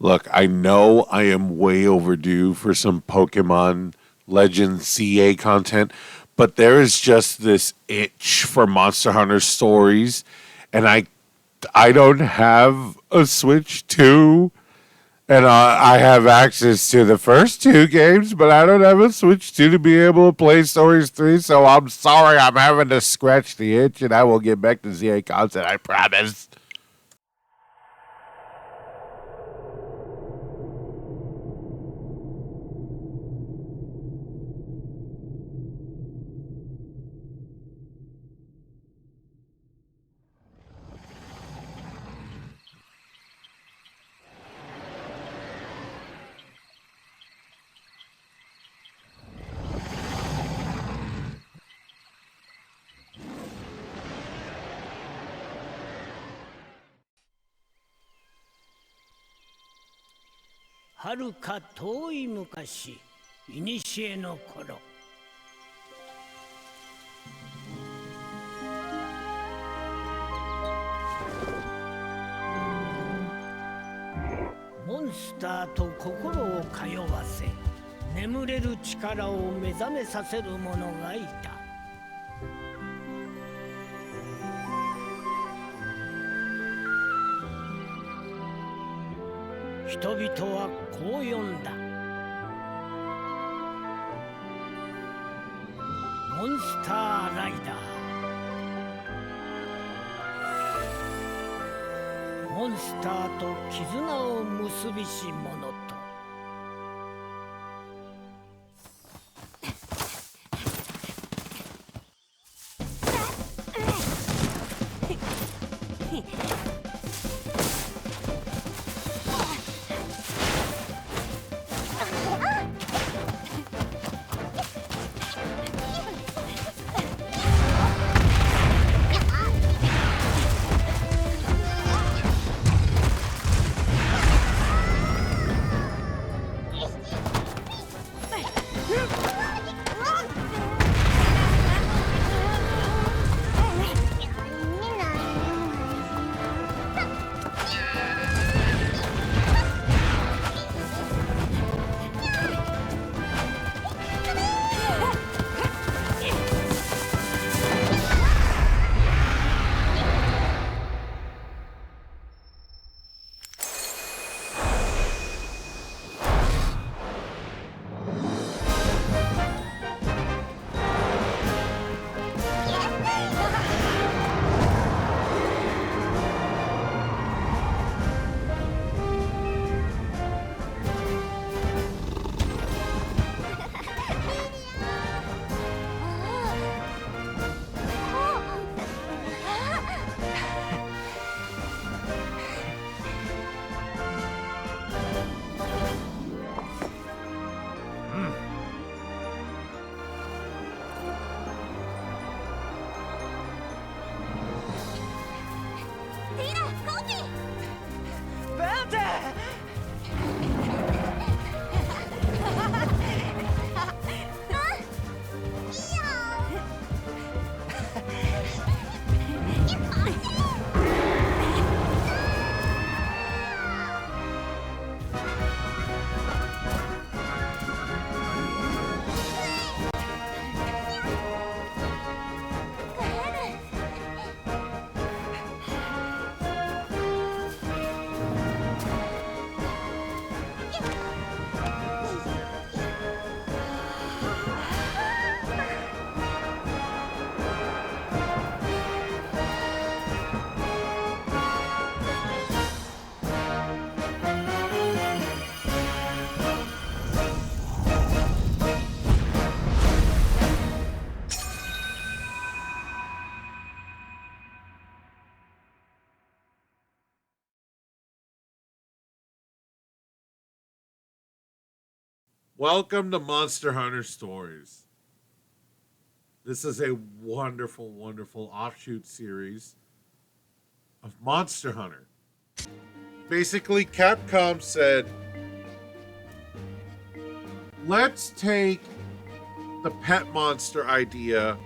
Look, I know I am way overdue for some Pokemon Legends CA content, but there is just this itch for Monster Hunter stories, and I don't have a Switch 2, and I have access to the first two games, but I don't have a Switch 2 to be able to play Stories 3, so I'm sorry I'm having to scratch the itch, and I will get back to ZA content, I promise. 遥か遠い昔、古の頃。モンスターと心を通わせ、眠れる力を目覚めさせる者がいた。人々はこう呼んだ。モンスターライダー。モンスターと絆を結びし者と。Welcome to Monster Hunter Stories. This is a wonderful, wonderful offshoot series of Monster Hunter. Basically, Capcom said, let's take the pet monster idea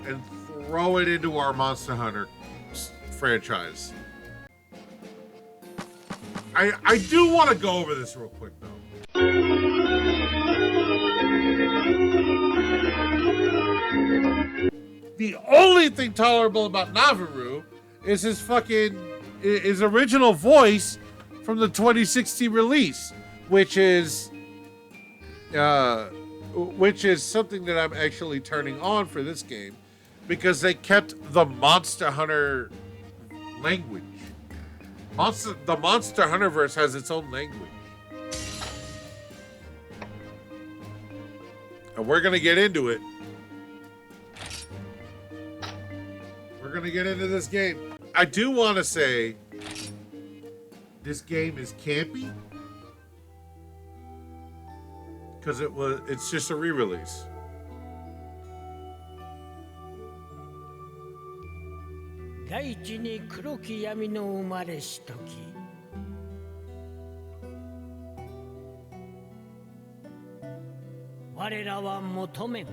and throw it into our Monster Hunter franchise. I do want to go over this real quick though. The only thing tolerable about Naviru is his original voice from the 2016 release, which is something that I'm actually turning on for this game because they kept the Monster Hunter language. The Monster Hunterverse has its own language. And we're gonna get into it. We're gonna get into this game. I do want to say this game is campy because it's just a re-release.大地に黒き闇の生まれし時、我らは求めん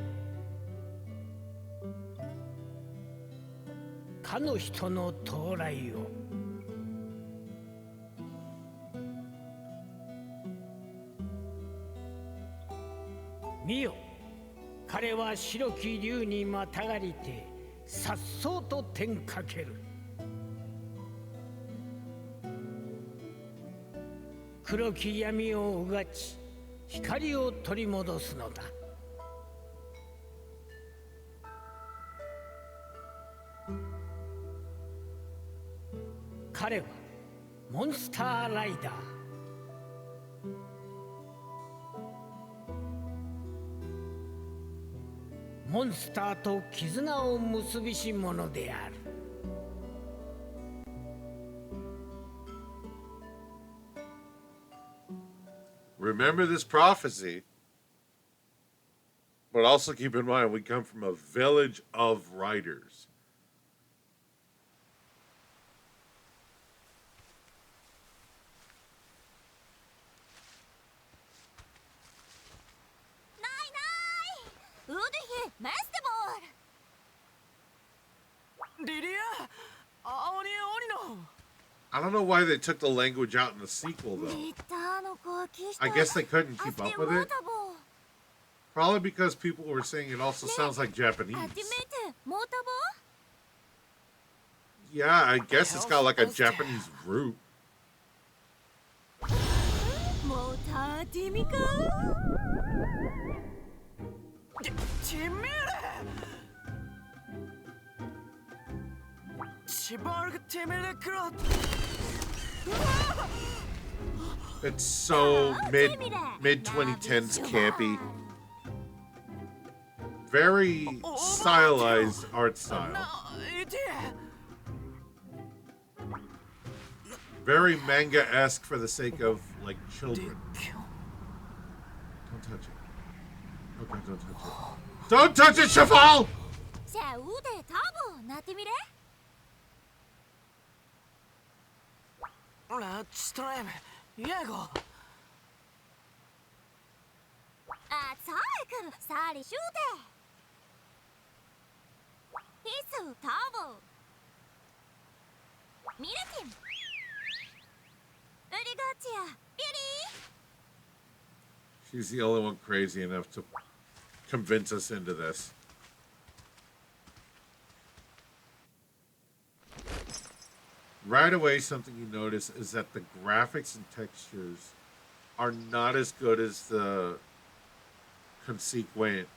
かの人の到来を。見よ、彼は白き竜にまたがりて颯爽と天かける。黒き闇をうがち光を取り戻すのだ。彼はモンスターライダー。モンスターと絆を結びし者である。Remember this prophecy, but also keep in mind we come from a village of writers. I don't know why they took the language out in the sequel, though. I guess they couldn't keep up with it. Probably because people were saying it also sounds like Japanese. Yeah, I guess it's got like a Japanese root. It's so mid 2010s campy. Very stylized art style. Very manga-esque for the sake of like children. Don't touch it. Okay, don't touch it. Don't touch it, Cheval! Let's try him. Yeah, go. She's the only one crazy enough to convince us into this. Right away, something you notice is that the graphics and textures are not as good as the consequent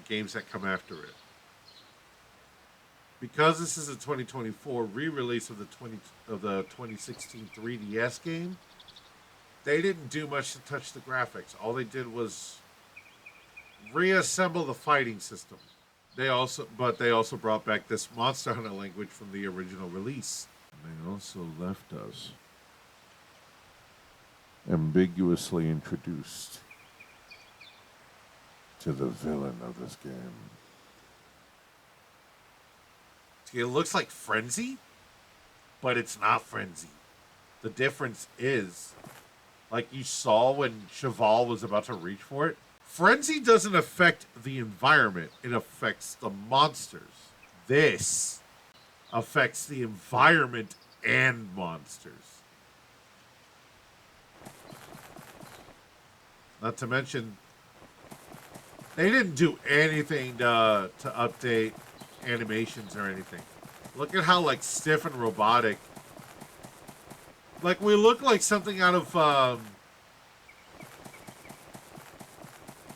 games that come after it. Because this is a 2024 re-release of the 2016 3DS game, they didn't do much to touch the graphics. All they did was reassemble the fighting system. They also brought back this Monster Hunter language from the original release. They also left us ambiguously introduced to the villain of this game. See, it looks like Frenzy, but it's not Frenzy. The difference is, like you saw when Cheval was about to reach for it, Frenzy doesn't affect the environment, it affects the monsters. This affects the environment and monsters. Not to mention, they didn't do anything to update animations or anything. Look at how like stiff and robotic. Like we look like something out of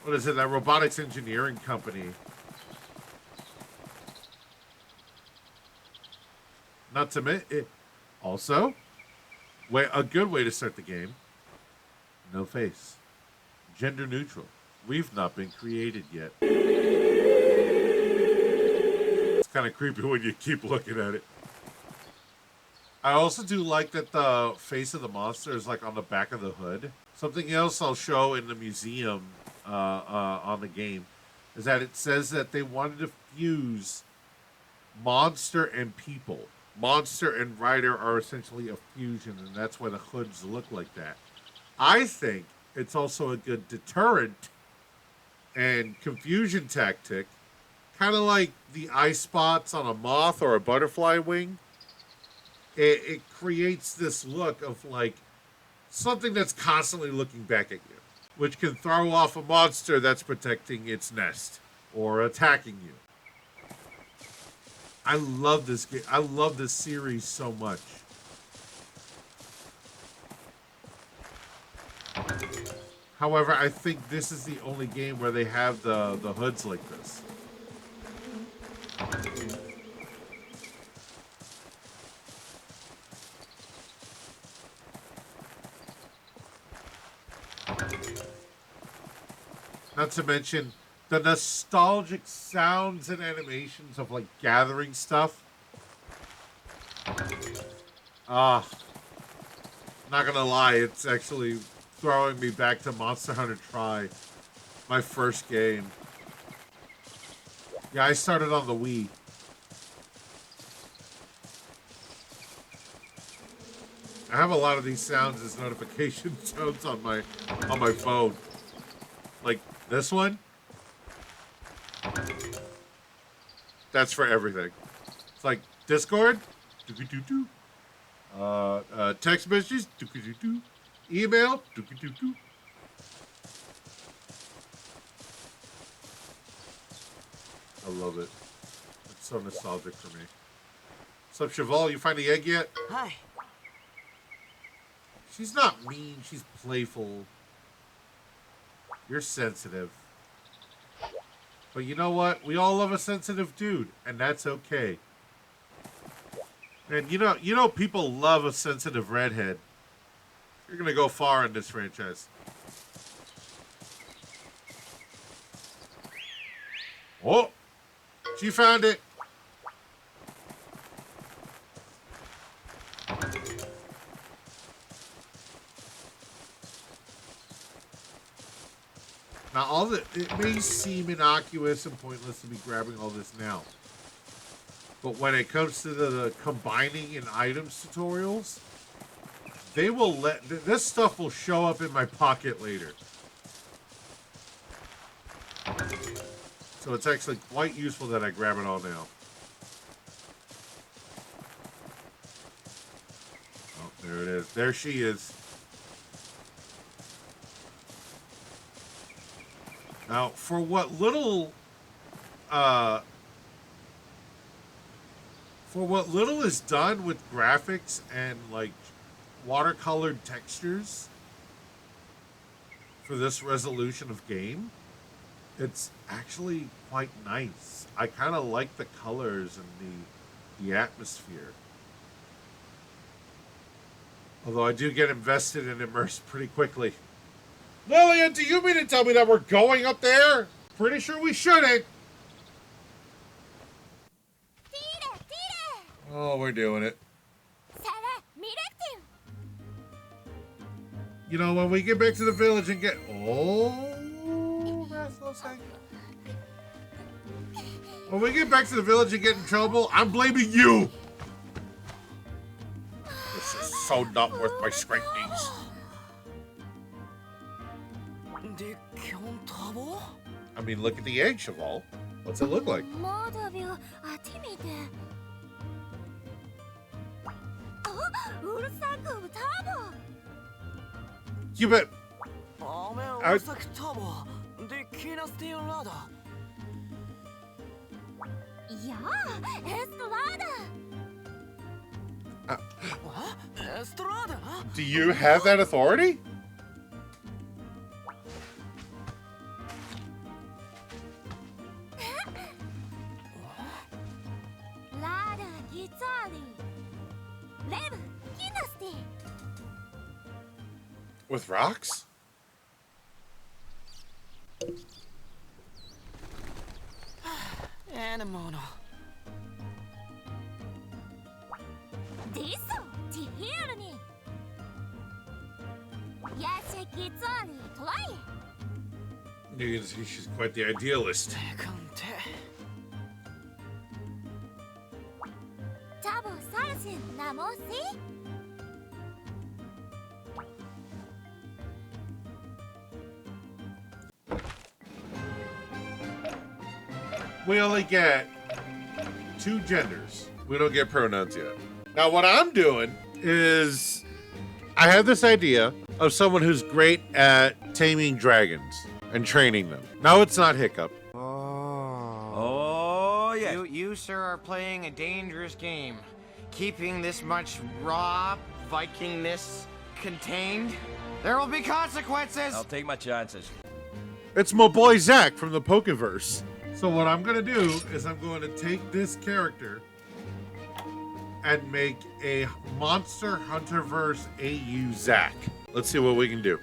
what is it? That robotics engineering company. Not to mention, also, a good way to start the game. No face. Gender neutral. We've not been created yet. It's kind of creepy when you keep looking at it. I also do like that the face of the monster is like on the back of the hood. Something else I'll show in the museum on the game is that it says that they wanted to fuse monster and people. Monster and rider are essentially a fusion, and that's why the hoods look like that. I think it's also a good deterrent and confusion tactic, kind of like the eye spots on a moth or a butterfly wing. It creates this look of like something that's constantly looking back at you, which can throw off a monster that's protecting its nest or attacking you. I love this game. I love this series so much. However, I think this is the only game where they have the hoods like this. Not to mention the nostalgic sounds and animations of like gathering stuff. Not gonna lie, it's actually throwing me back to Monster Hunter Tri, my first game. Yeah, I started on the Wii. I have a lot of these sounds as notification tones on my phone. Like this one. That's for everything. It's like Discord, text messages, email, I love it. It's so nostalgic for me. What's up, Cheval? You find the egg yet? Hi. She's not mean. She's playful. You're sensitive. But you know what? We all love a sensitive dude, and that's okay. And you know people love a sensitive redhead. You're gonna go far in this franchise. Oh! She found it! Now, it may seem innocuous and pointless to be grabbing all this now. But when it comes to the combining in items tutorials, they will this stuff will show up in my pocket later. So it's actually quite useful that I grab it all now. Oh, there it is. There she is. Now, for what little is done with graphics and like watercolored textures for this resolution of game, it's actually quite nice. I kind of like the colors and the atmosphere. Although I do get invested and immersed pretty quickly. Lillian, do you mean to tell me that we're going up there? Pretty sure we shouldn't. Oh, we're doing it. You know, when we get back to the village and get... Oh, that's no saying. When we get back to the village and get in trouble, I'm blaming you. This is so not worth my scrapings. I mean, look at the egg, Cheval. What's it look like? You bet. Kawasaki Turbo, the Kina Steel Ladder. Yeah, Estrada. What? Estrada? Do you have that authority? Lada Gizari. Lev Kinasti. With rocks? Animal. Diso Tihirni. Yasha Gizari. Try. You can see she's quite the idealist. Tabo Sarsin Namosi. We only get 2 genders. We don't get pronouns yet. Now, what I'm doing is I have this idea of someone who's great at taming dragons and training them. No, it's not Hiccup. Oh, yes. You, sir, are playing a dangerous game. Keeping this much raw Vikingness contained. There will be consequences. I'll take my chances. It's my boy Zach from the Pokeverse. So what I'm going to do is I'm going to take this character and make a Monster Hunterverse AU Zach. Let's see what we can do.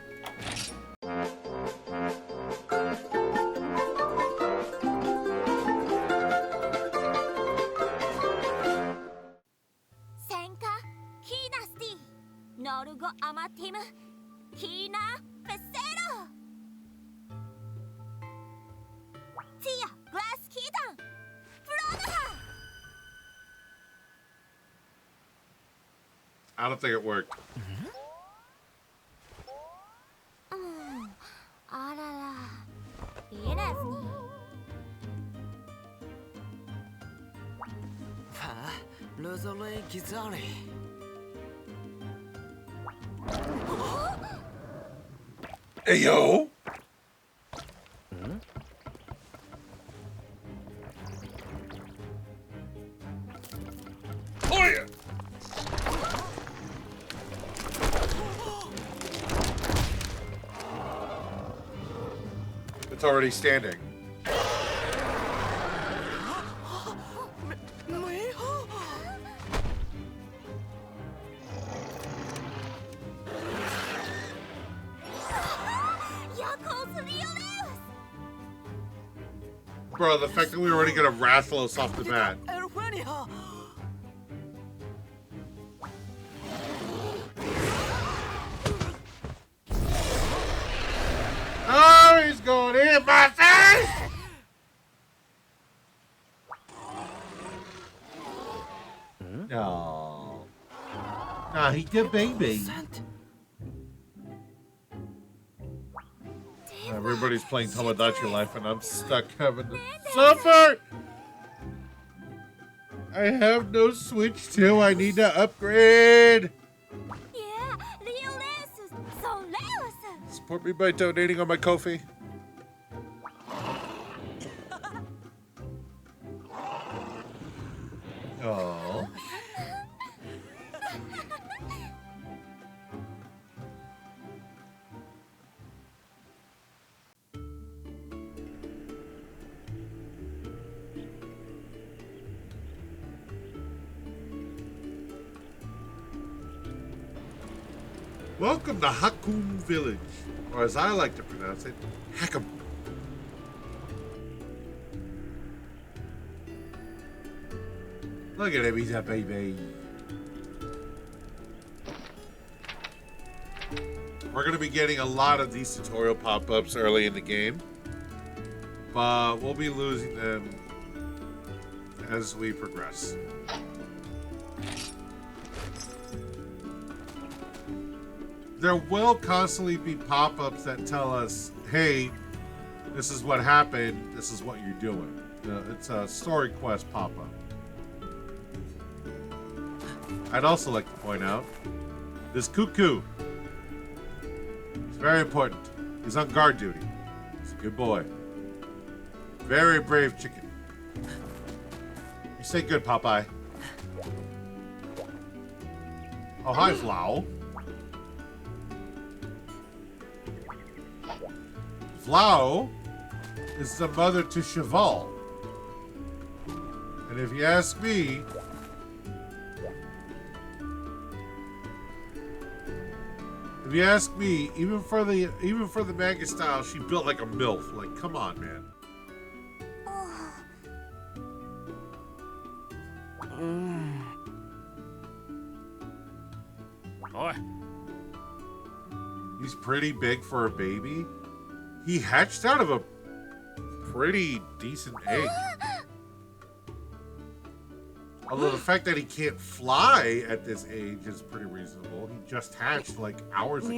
Senka Kinasti. Norugo Amatim. Kina Pesero. Tia Glass Kidan. Broda. I don't think it worked. Arara. Inesni. Lozole Gizari. Hey, yo! Oh, yeah! It's already standing. Bro, the fact that we already get a Rathalos off the bat. Oh, he's going in my face! No. Nah, he did baby. Everybody's playing Tomodachi Life and I'm stuck having to suffer! I have no Switch 2, I need to upgrade! Yeah, Leoleus. So Leoleus. Support me by donating on my Ko-fi. Oh. Welcome to Hakun Village, or as I like to pronounce it, Hackum. Look at him, he's a baby. We're going to be getting a lot of these tutorial pop-ups early in the game, but we'll be losing them as we progress. There will constantly be pop-ups that tell us, hey, this is what happened, this is what you're doing. It's a story quest pop-up. I'd also like to point out this cuckoo. It's very important. He's on guard duty. He's a good boy. Very brave chicken. You say good, Popeye. Oh, hi, Vlau. Vlau is the mother to Cheval. And if you ask me, even for the manga style, she built like a MILF. Like, come on, man. He's pretty big for a baby. He hatched out of a pretty decent egg. Although the fact that he can't fly at this age is pretty reasonable. He just hatched like hours ago.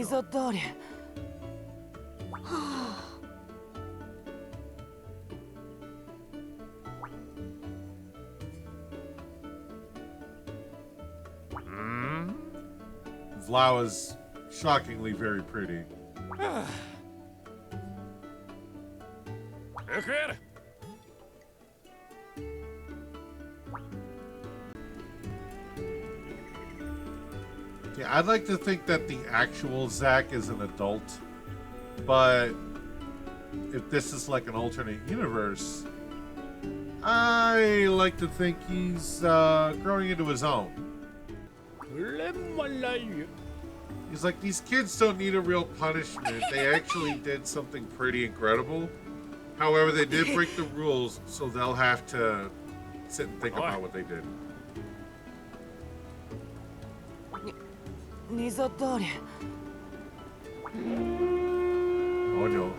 Vlau is shockingly very pretty. Yeah, I'd like to think that the actual Zack is an adult, but if this is like an alternate universe, I like to think he's growing into his own. He's like, these kids don't need a real punishment. They actually did something pretty incredible. However, they did break the rules, so they'll have to sit and think about what they did. Oh no.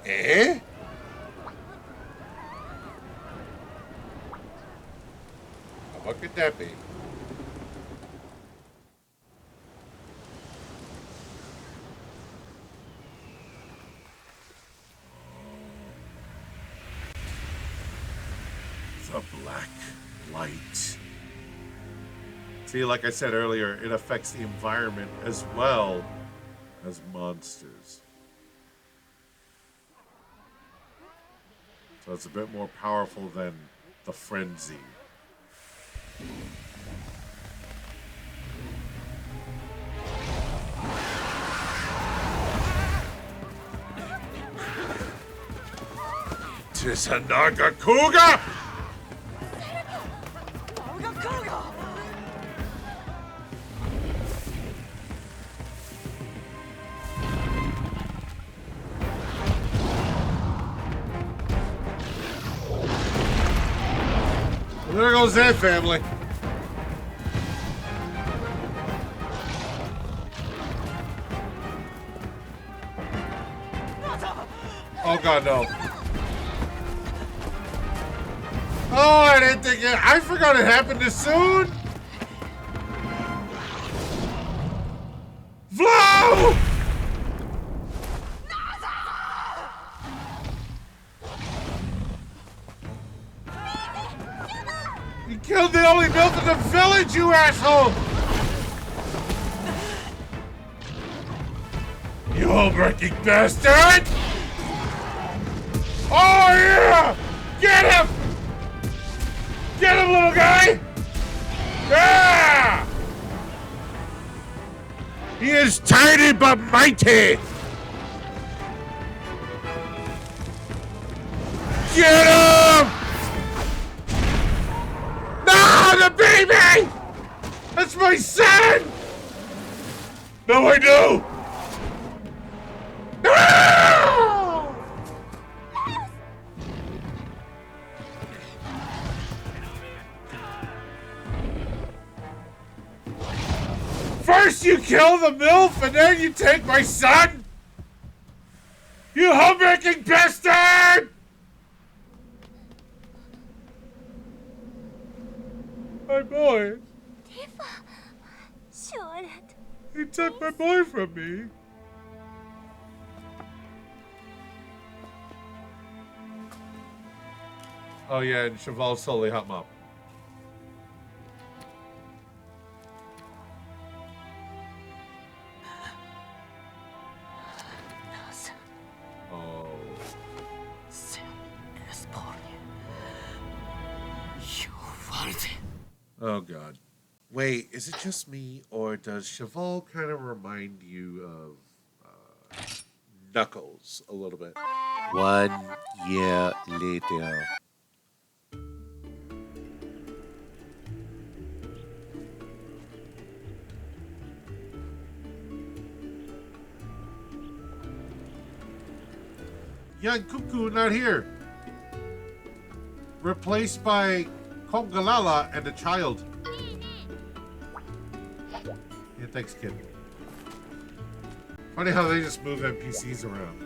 Eh? What could that be? The black light. See, like I said earlier, it affects the environment as well as monsters. So it's a bit more powerful than the frenzy. Tis a Nagakuga! Well, there goes that family. Oh god, no. Oh, I didn't think it. I forgot it happened this soon. Vlau! You killed the only MILF in the village, you asshole! You home-wrecking bastard! Oh yeah! Get him! Get him, little guy! Yeah! He is tiny but mighty! Get him! No, the baby! That's my son! No, I do! No! First you kill the MILF and then you take my son? You homewrecking bastard! My boy. He took my boy from me. Oh yeah, and Cheval slowly helped him up. Oh, God. Wait, is it just me, or does Cheval kind of remind you of Knuckles a little bit? 1 year later. Young Cuckoo not here. Replaced by Kongalala and a child. Yeah, thanks, kid. Funny how they just move NPCs around.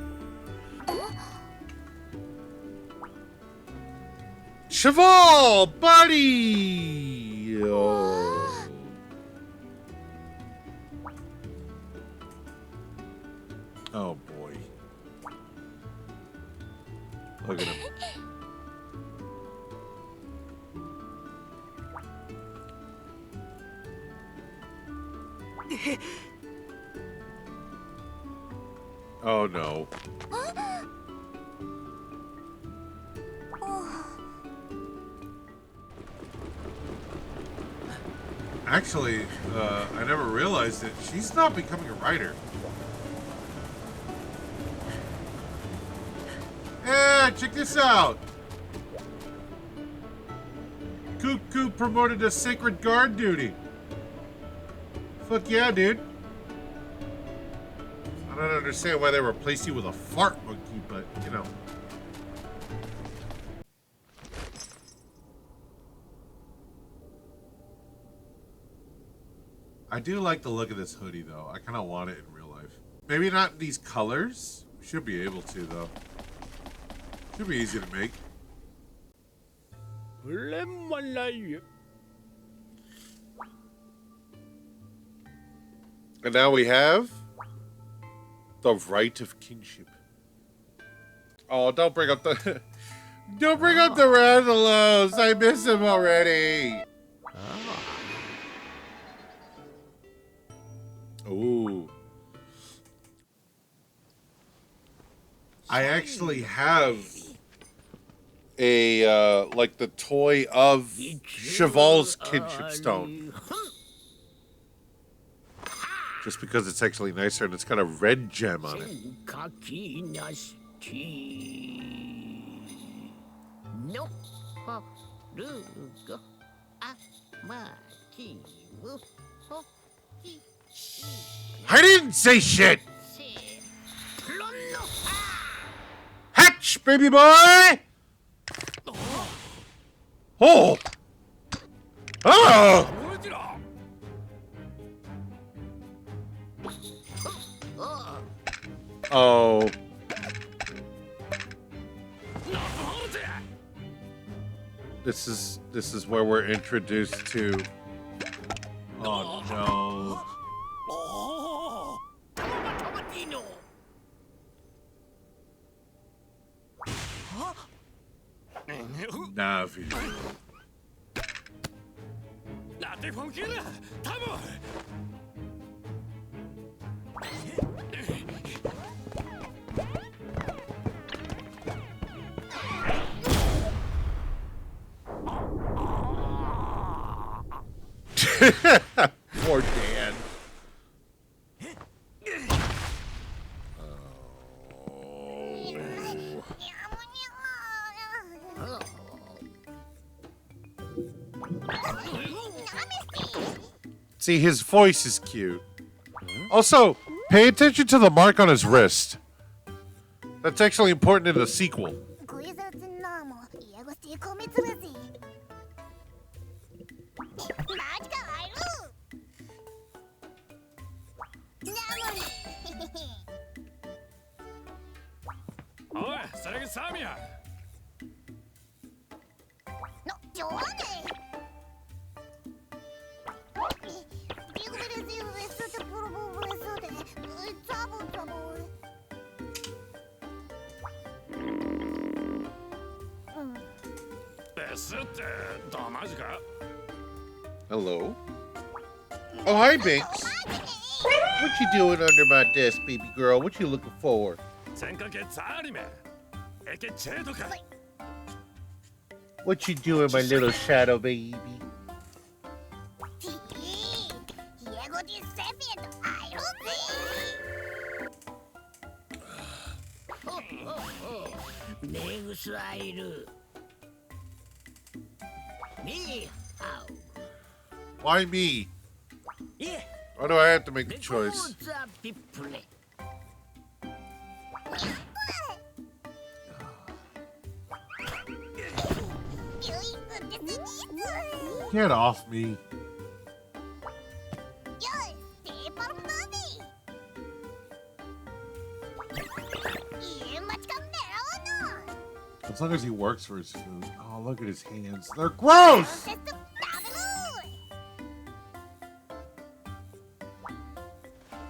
Cheval, buddy! Oh. Oh, boy. Look at him. Oh, no. Actually, I never realized it. She's not becoming a writer. Hey, check this out. Cuckoo promoted to sacred guard duty. Fuck yeah, dude. I don't understand why they replaced you with a fart monkey, but, you know. I do like the look of this hoodie, though. I kind of want it in real life. Maybe not these colors. Should be able to, though. Should be easy to make. And now we have the right of kinship. Oh, don't bring up the don't bring up the Randalos. I miss him already. Ooh. I actually have a like the toy of Cheval's kinship stone. Just because it's actually nicer and it's got a red gem on it. I didn't say shit! Hatch, baby boy! Oh! Oh! Oh. This is where we're introduced to. Oh no. Navi. Poor Dan. See, his voice is cute. Also, pay attention to the mark on his wrist. That's actually important in the sequel. Hello. Oh, hi, Binks. What you doing under my desk, baby girl? What you looking for? What you doing, my little shadow baby? ピエと会えろぜ。メグスアイル。ニーハ Why me? ウ。いえ、 Why do I have to make the レコ choice? ーザピップレ。ビューイングですにす。 Get off me. よし、テーパルムービー。いいマチカメロンの。 As long as he works for his food. Oh, look at his hands. They're gross! セスダ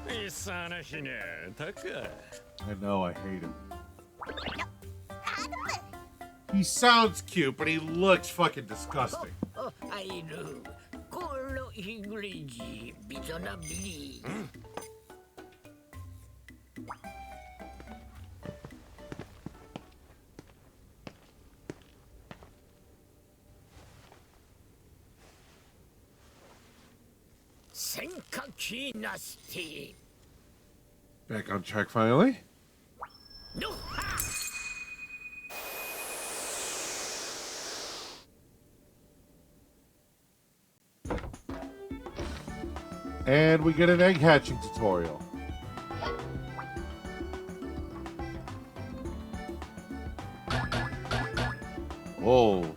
ブル。さなひねたか。 I know, I hate him. アドブ。 He sounds cute, but he looks fucking disgusting. お、アイル。コロヒグリジビゾナビリ。戦火キーナスティ。 Back on track finally. のは。 And we get an egg hatching tutorial. Oh.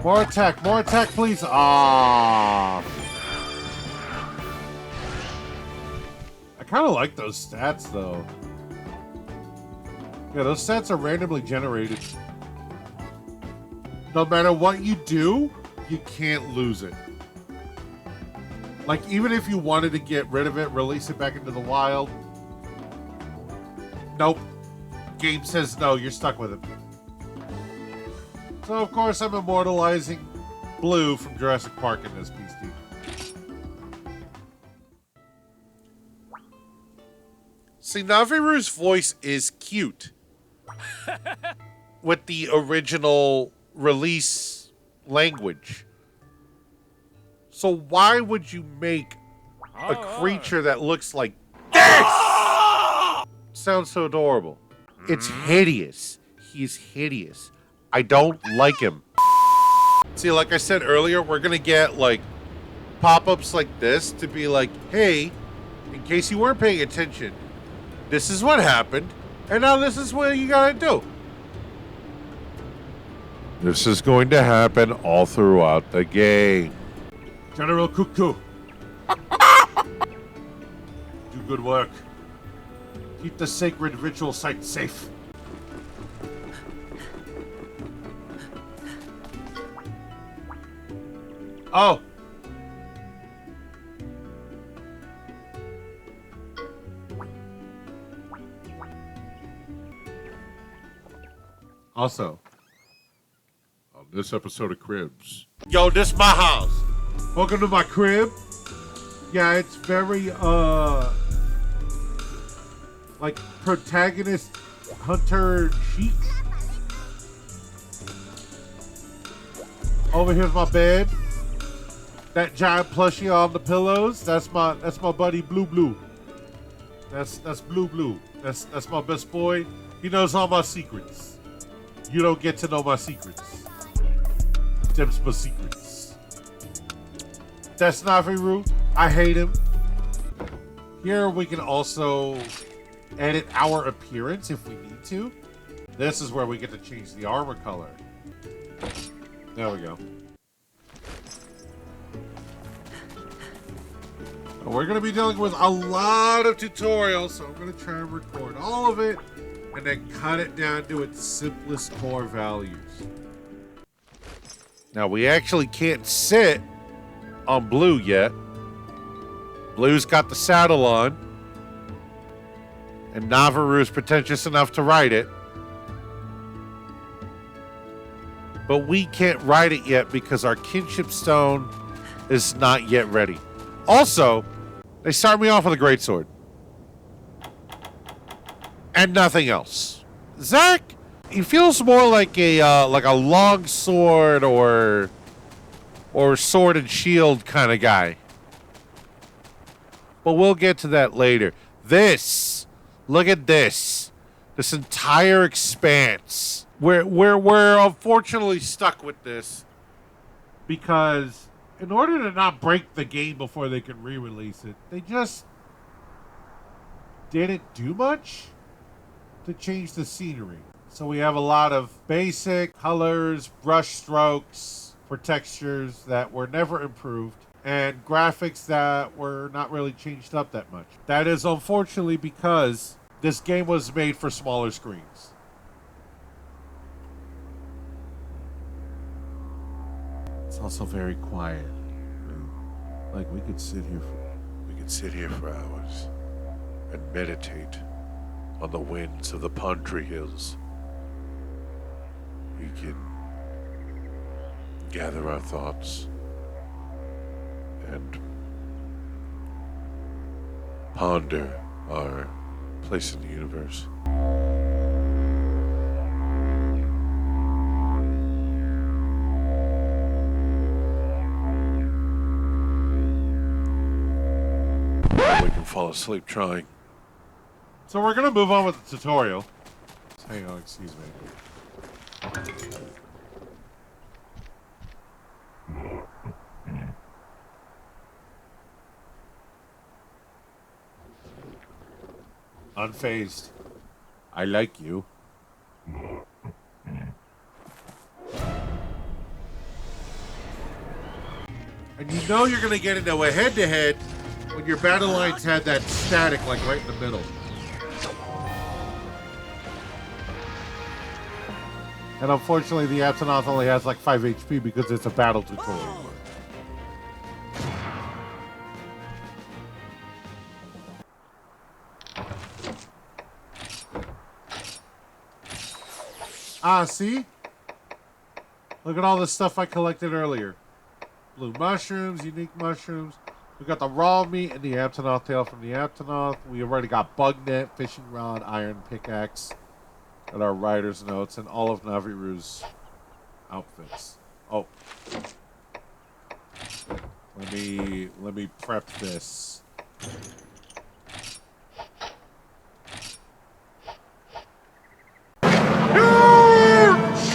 More attack, please. Ah. I kind of like those stats, though. Yeah, those stats are randomly generated. No matter what you do, you can't lose it. Like, even if you wanted to get rid of it, release it back into the wild. Nope. Game says no, you're stuck with it. So, of course, I'm immortalizing Blue from Jurassic Park in this beastie. See, Naviru's voice is cute. With the original release language. So why would you make a creature that looks like this? Sounds so adorable. It's hideous. He's hideous. I don't like him. See, like I said earlier, we're gonna get like pop-ups like this to be like, hey, in case you weren't paying attention, this is what happened, and now this is what you gotta do. This is going to happen all throughout the game. General Cuckoo. Do good work. Keep the sacred ritual site safe. Oh. Also, on this episode of Cribs. Yo, this my house. Welcome to my crib. Yeah, it's very, like protagonist hunter chic. Over here's my bed. That giant plushie on the pillows. That's my buddy Blue. That's Blue. That's my best boy. He knows all my secrets. You don't get to know my secrets. Them's my secrets. That's Naviru. I hate him. Here we can also edit our appearance if we need to. This is where we get to change the armor color. There we go. We're going to be dealing with a lot of tutorials, so I'm going to try and record all of it and then cut it down to its simplest core values. Now, we actually can't sit on Blue yet. Blue's got the saddle on, and Naviru's pretentious enough to ride it. But we can't ride it yet because our kinship stone is not yet ready. Also, they start me off with a greatsword. And nothing else. Zach, he feels more like a long sword or sword and shield kind of guy. But we'll get to that later. This, look at this. This entire expanse. We're unfortunately stuck with this because in order to not break the game before they can re-release it, they just didn't do much to change the scenery. So we have a lot of basic colors, brush strokes for textures that were never improved, and graphics that were not really changed up that much. That is unfortunately because this game was made for smaller screens. It's also very quiet. Like we could sit here for hours and meditate on the winds of the Pondry Hills. We can gather our thoughts and ponder our place in the universe. We can fall asleep trying. So we're gonna move on with the tutorial. Hang on, excuse me. Unfazed. I like you. And you know you're gonna get into a head-to-head when your battle lines had that static like right in the middle. And unfortunately the Aptonoth only has like 5 HP because it's a battle tutorial. Ah, see? Look at all the stuff I collected earlier. Blue mushrooms, unique mushrooms. We got the raw meat and the Aptonoth tail from the Aptonoth. We already got bug net, fishing rod, iron pickaxe. Got our rider's notes and all of Naviru's outfits. Oh. Let me prep this.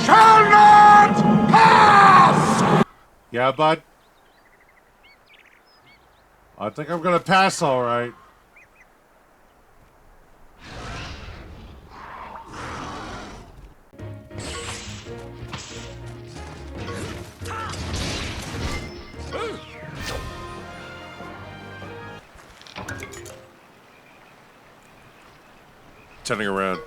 Shall not pass! Yeah, bud? I think I'm gonna pass all right. Turning around.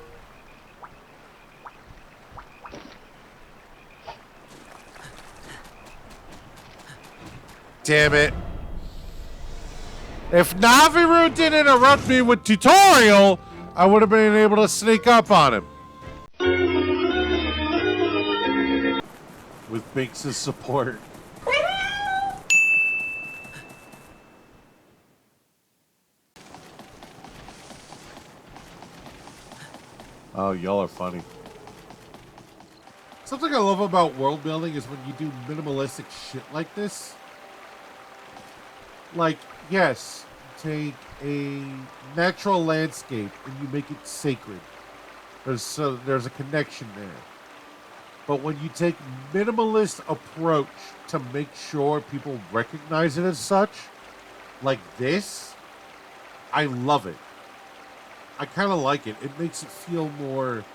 Damn it. If Naviru didn't interrupt me with tutorial, I would have been able to sneak up on him. With Binks' support. Oh, y'all are funny. Something I love about world building is when you do minimalistic shit like this. Like, yes, take a natural landscape and you make it sacred. There's a connection there. But when you take minimalist approach to make sure people recognize it as such, like this, I love it. I kind of like it. It makes it feel more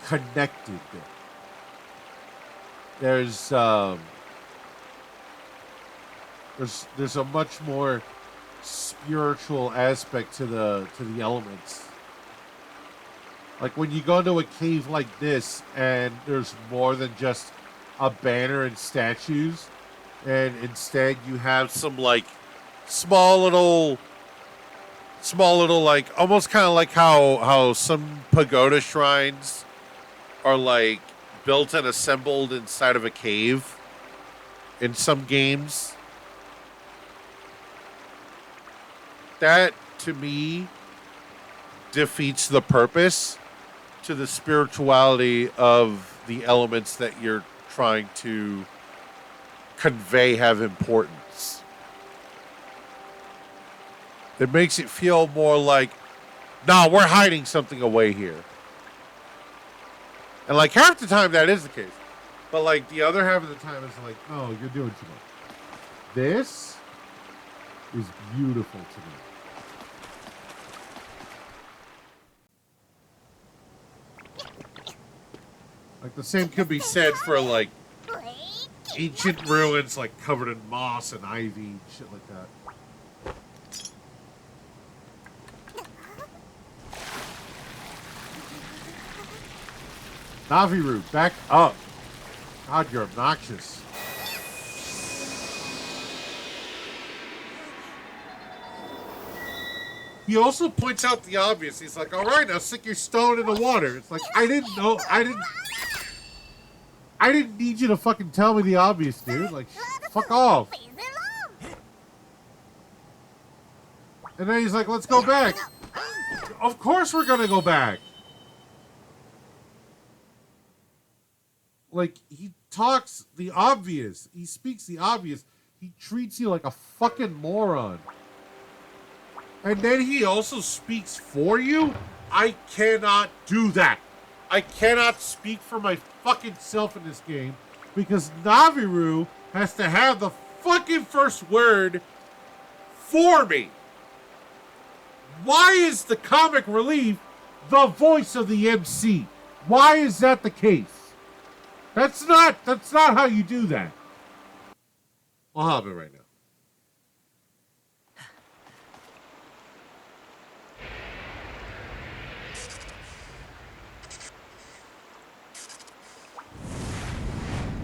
connected. There's a much more spiritual aspect to the elements. Like when you go into a cave like this and there's more than just a banner and statues, and instead you have some like small little like almost kind of like how some pagoda shrines are like built and assembled inside of a cave in some games. That to me defeats the purpose to the spirituality of the elements that you're trying to convey have importance. It makes it feel more like, nah, we're hiding something away here. And like half the time that is the case. But like the other half of the time it's like, oh, you're doing too much. This is beautiful to me. Like the same could be said for like ancient ruins like covered in moss and ivy and shit like that. Naviru, back up. God, you're obnoxious. He also points out the obvious. He's like, all right, now stick your stone in the water. It's like, I didn't know. I didn't need you to fucking tell me the obvious, dude. Like, fuck off. And then he's like, let's go back. Of course we're gonna go back. Like, he talks the obvious. He speaks the obvious. He treats you like a fucking moron. And then he also speaks for you? I cannot do that. I cannot speak for my fucking self in this game because Naviru has to have the fucking first word for me. Why is the comic relief the voice of the MC? Why is that the case? That's not how you do that. I'll have it right now.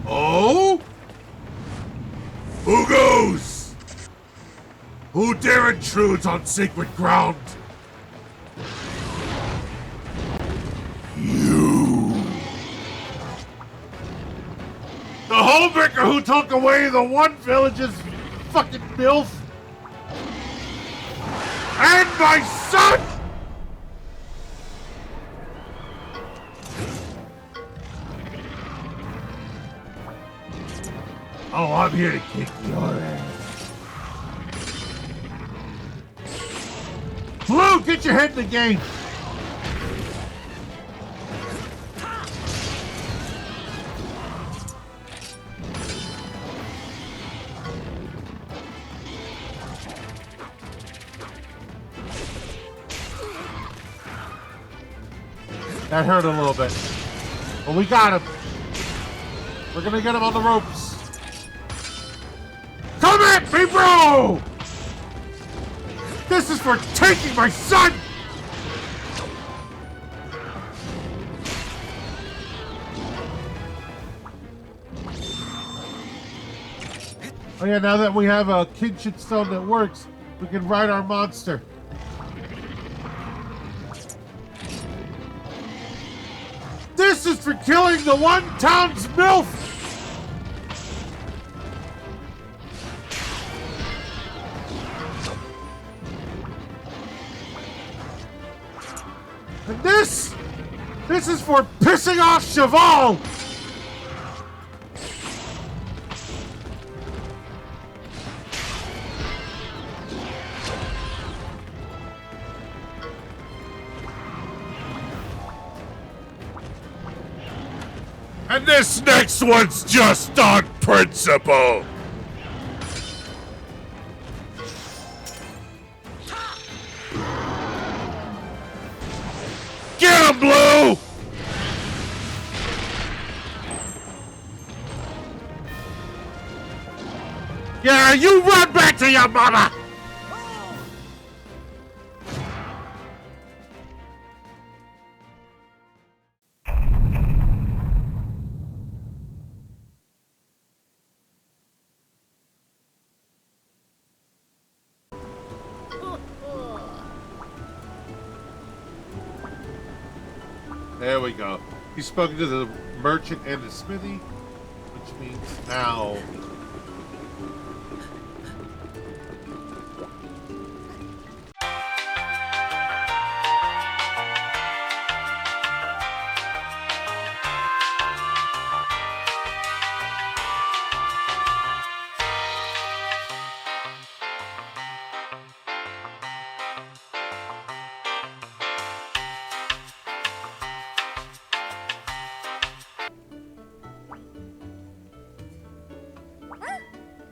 Oh? Who goes? Who dare intrudes on sacred ground? You. The homebreaker who took away the one village's fucking MILF. And my son! Oh, I'm here to kick your ass. Blue, get your head in the game. That hurt a little bit. But we got him. We're gonna get him on the ropes. Come at me, bro! This is for taking my son! Oh yeah, now that we have a kinship stone that works, we can ride our monster. This is for killing the one town's MILF! And this is for pissing off Cheval! And this next one's just on principle! Get him, Blue! Yeah, you run back to your mama! There we go. He's spoken to the merchant and the smithy, which means now.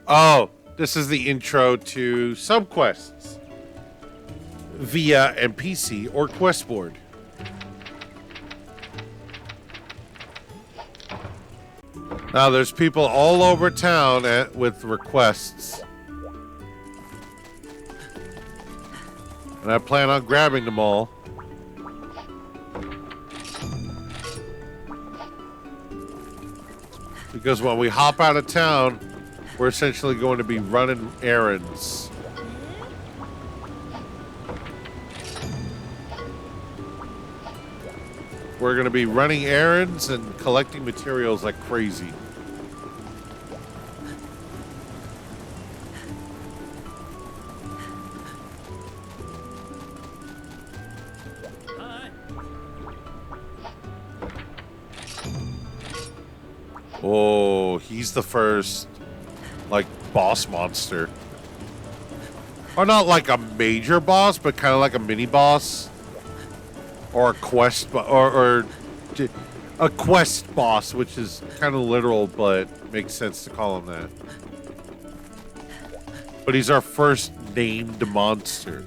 Oh, this is the intro to subquests via NPC or quest board. Now, there's people all over town with requests. And I plan on grabbing them all. Because when we hop out of town, we're essentially going to be running errands. We're going to be running errands and collecting materials like crazy. Oh, he's the first, like, boss monster. Or not like a major boss, but kind of like a mini boss. Or a quest, or a quest boss, which is kind of literal, but makes sense to call him that. But he's our first named monster.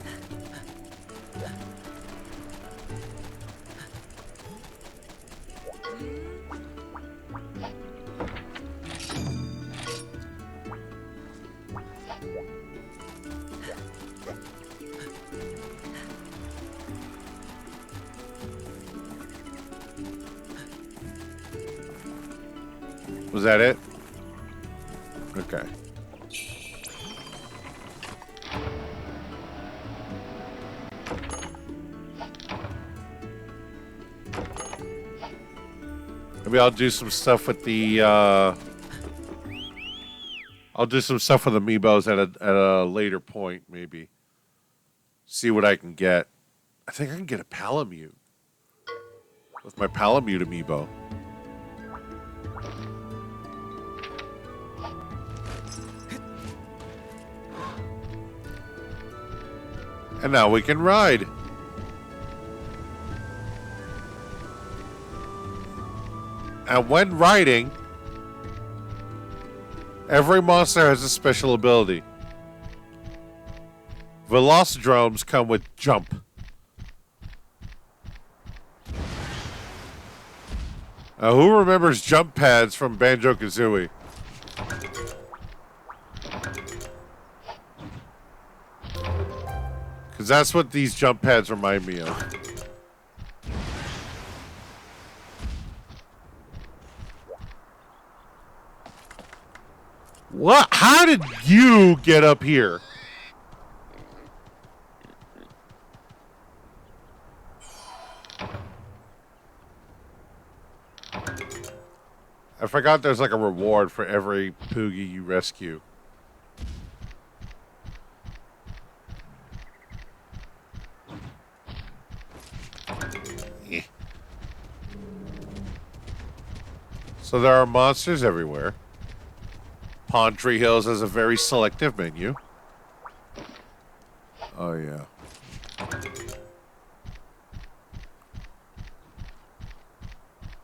Was that it? Okay. Maybe I'll do some stuff with the I'll do some stuff with amiibos at a later point, maybe. See what I can get. I think I can get a Palamute with my Palamute amiibo. And now we can ride. And when riding, every monster has a special ability. Velocidromes come with jump. Now, who remembers jump pads from Banjo-Kazooie? Because that's what these jump pads remind me of. What? How did you get up here? I forgot there's like a reward for every Poogie you rescue. So there are monsters everywhere. Pond Tree Hills has a very selective menu. Oh, yeah.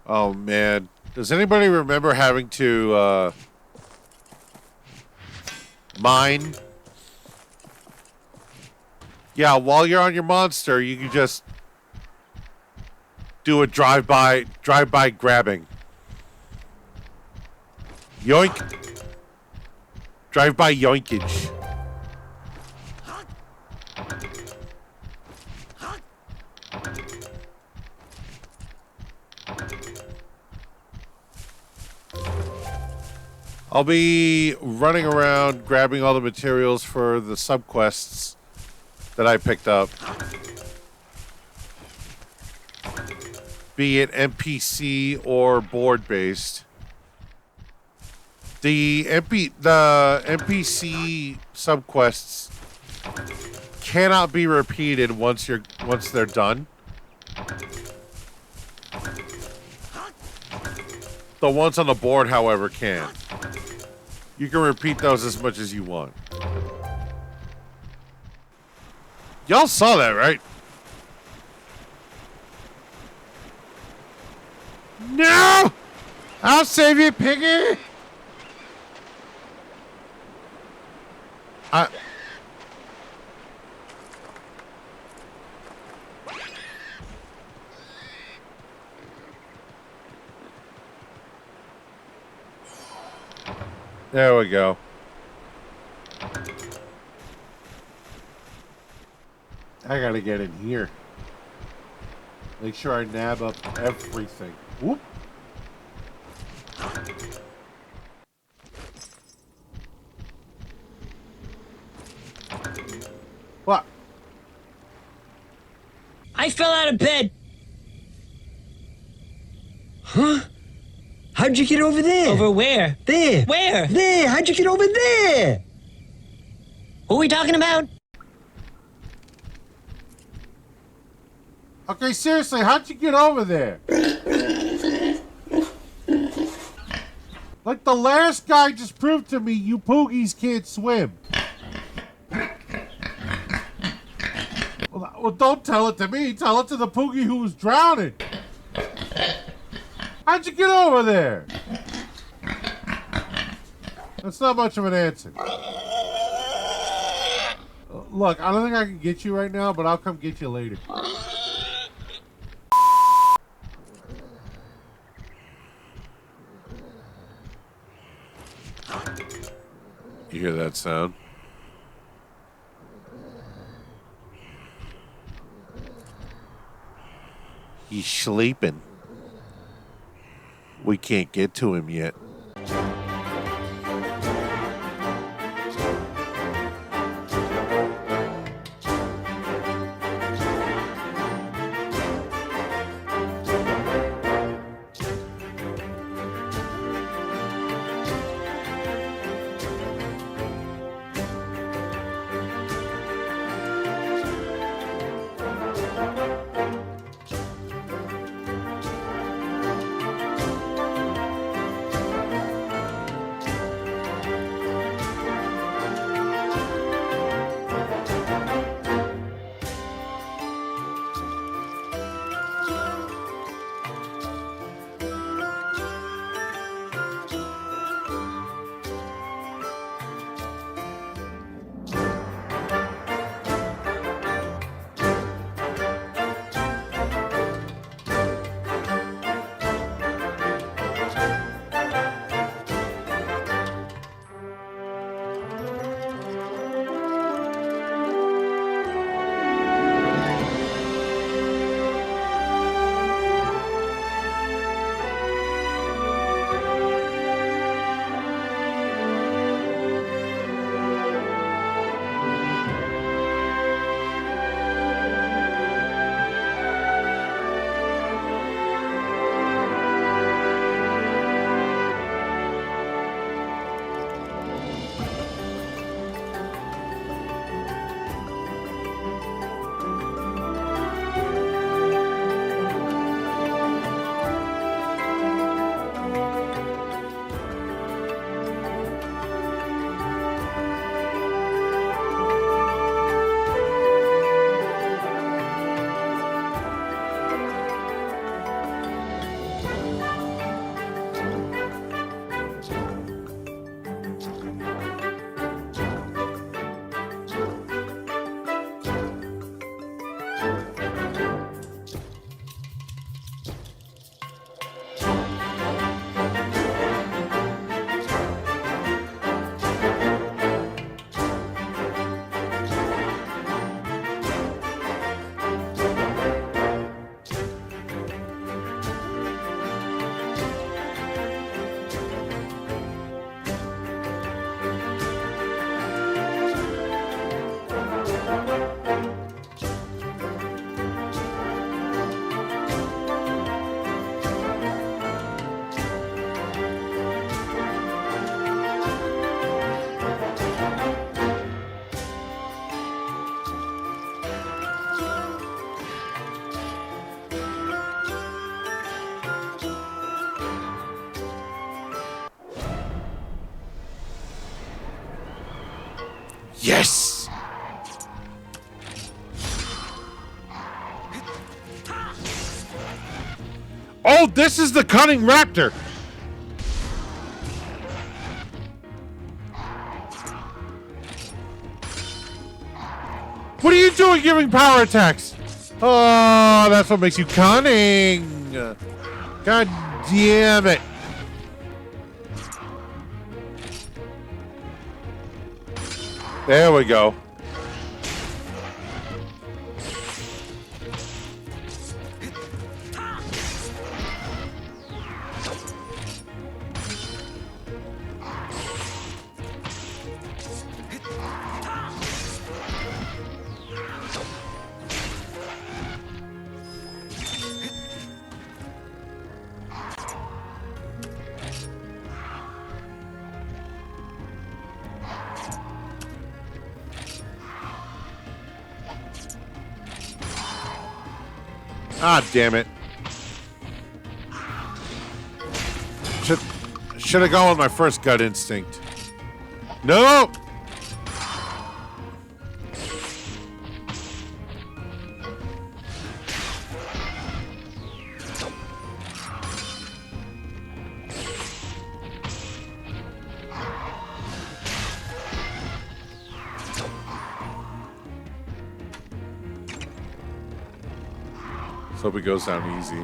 Oh, man. Does anybody remember having to mine? Yeah, while you're on your monster, you can just do a drive-by grabbing. Yoink. Drive-by yoinkage. I'll be running around grabbing all the materials for the subquests that I picked up. Be it NPC or board-based. The NPC subquests cannot be repeated once they're done. The ones on the board, however, can. You can repeat those as much as you want. Y'all saw that, right? No! I'll save you, piggy! There we go. I gotta get in here. Make sure I nab up everything. Whoop. What? I fell out of bed. Huh? How'd you get over there? Over where? There. Where? There. How'd you get over there? Who are we talking about? Okay, seriously, how'd you get over there? Like the last guy just proved to me you poogies can't swim. Well, don't tell it to me. Tell it to the poogie who was drowning. How'd you get over there? That's not much of an answer. Look, I don't think I can get you right now, but I'll come get you later. You hear that sound? He's sleeping. We can't get to him yet. Yes! Oh, this is the cunning raptor! giving power attacks. Oh, that's what makes you cunning. God damn it. There we go. Ah, damn it. Should have gone with my first gut instinct. No! Hope it goes down easy.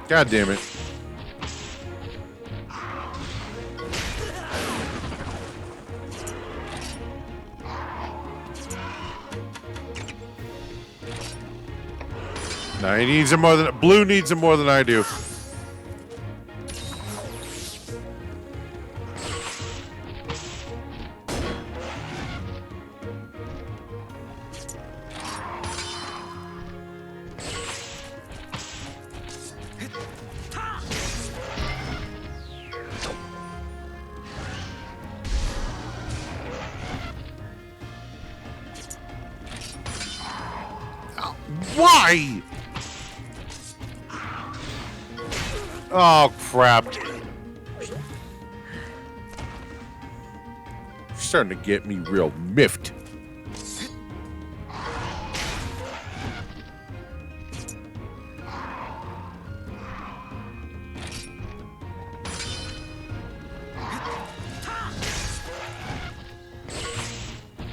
God damn it. No, he needs it more than Blue needs it more than I do. Why? Oh, crap. You're starting to get me real miffed.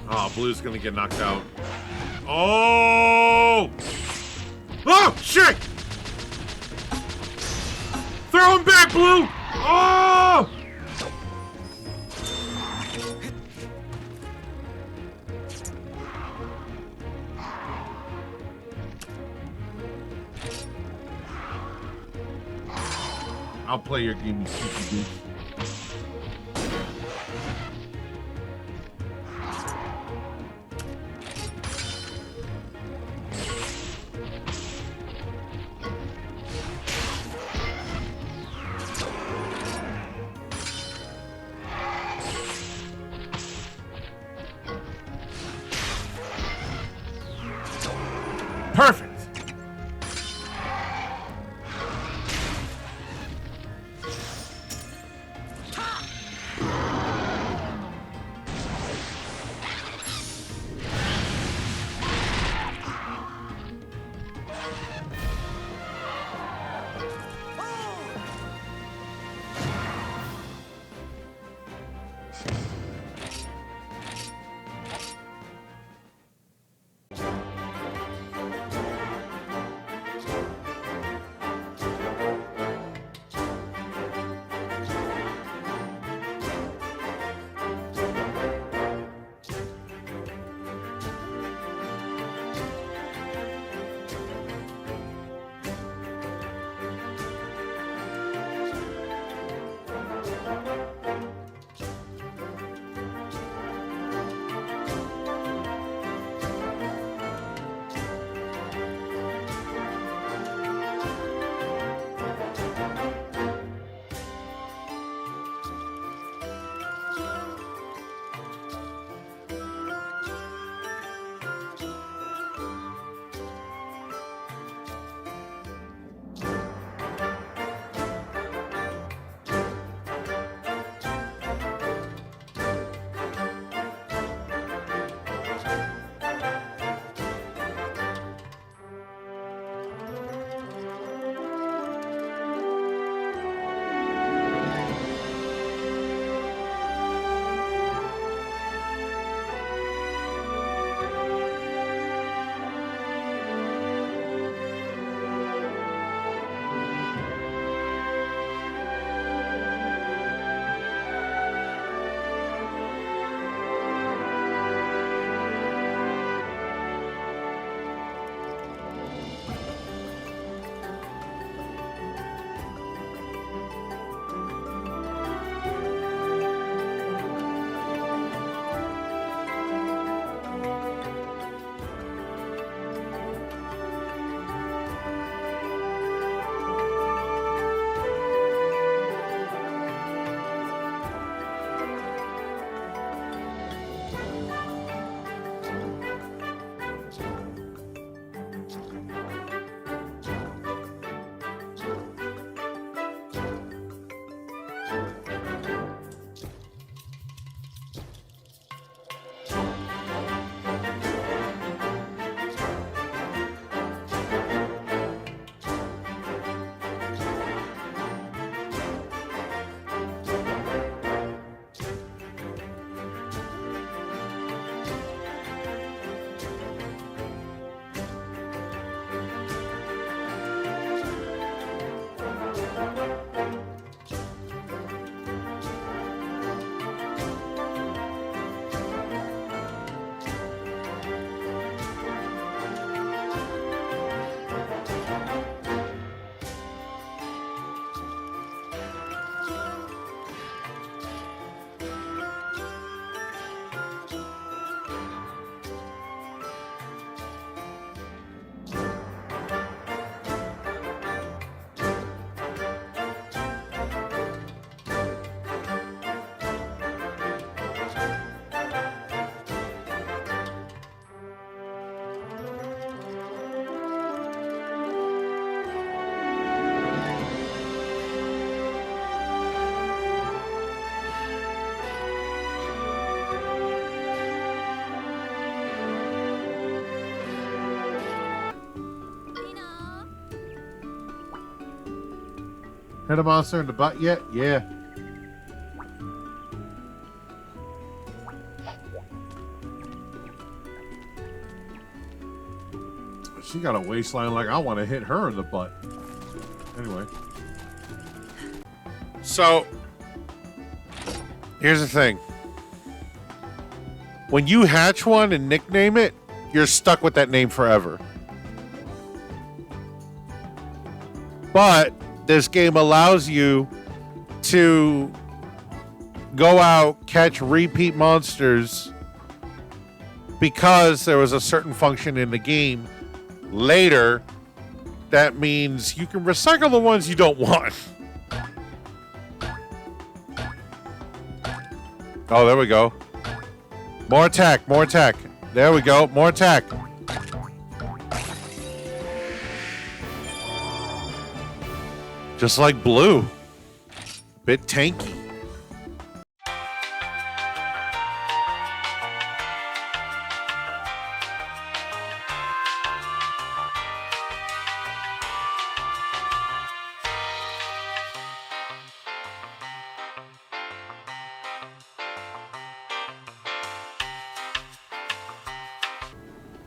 Oh, Blue's gonna get knocked out. Oh! Oh, shit! Throw him back, Blue! Oh! I'll play your game, you stupid bitch. Perfect. Hit a monster in the butt yet? Yeah. She got a waistline like I want to hit her in the butt. Anyway. So, here's the thing. When you hatch one and nickname it, you're stuck with that name forever. But this game allows you to go out, catch repeat monsters because there was a certain function in the game later that means you can recycle the ones you don't want. Oh, there we go. More attack, more attack. There we go, more attack. Just like Blue. Bit tanky.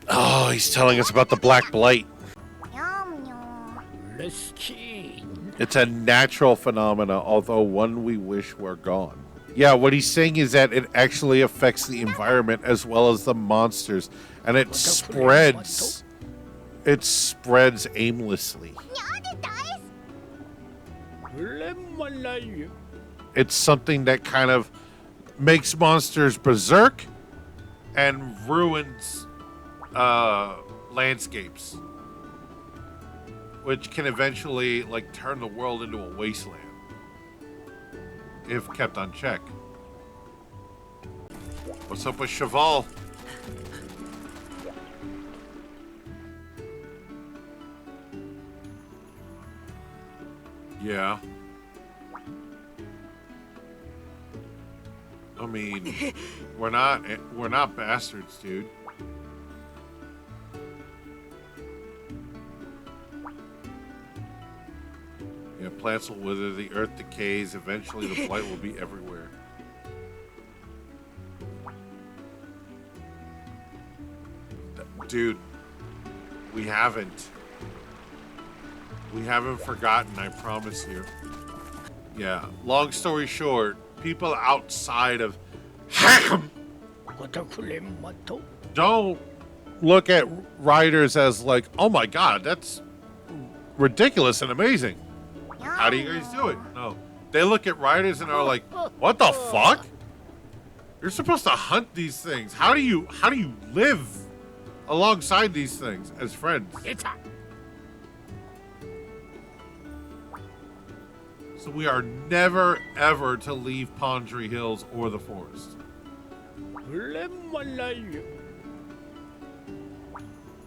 Oh, he's telling us about the Black Blight. Bluesky. It's a natural phenomena, although one we wish were gone. Yeah, what he's saying is that it actually affects the environment as well as the monsters, and it spreads. It spreads aimlessly. It's something that kind of makes monsters berserk and ruins landscapes, which can eventually like turn the world into a wasteland if kept on check. What's up with Cheval? Yeah. I mean, we're not bastards, dude. Yeah, plants will wither, the earth decays, eventually the blight will be everywhere. Dude, we haven't forgotten, I promise you. Yeah, long story short, people outside of Hackham don't look at riders as like, oh my god, that's ridiculous and amazing. How do you guys do it? No. They look at riders and are like, what the fuck? You're supposed to hunt these things. How do you live alongside these things as friends? So we are never ever to leave Pondry Hills or the forest.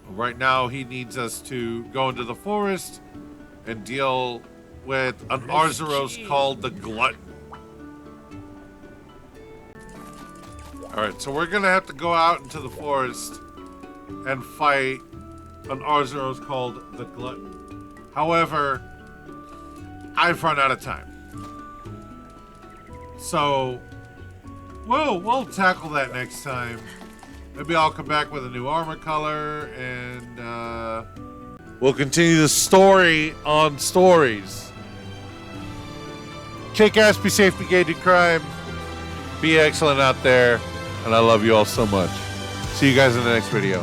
Right now he needs us to go into the forest and deal with an Arzuros called the Glutton. Alright, so we're gonna have to go out into the forest and fight an Arzuros called the Glutton. However, I've run out of time. So, we'll tackle that next time. Maybe I'll come back with a new armor color and we'll continue the story on stories. Kick ass, be safe, be gay, do crime. Be excellent out there. And I love you all so much. See you guys in the next video.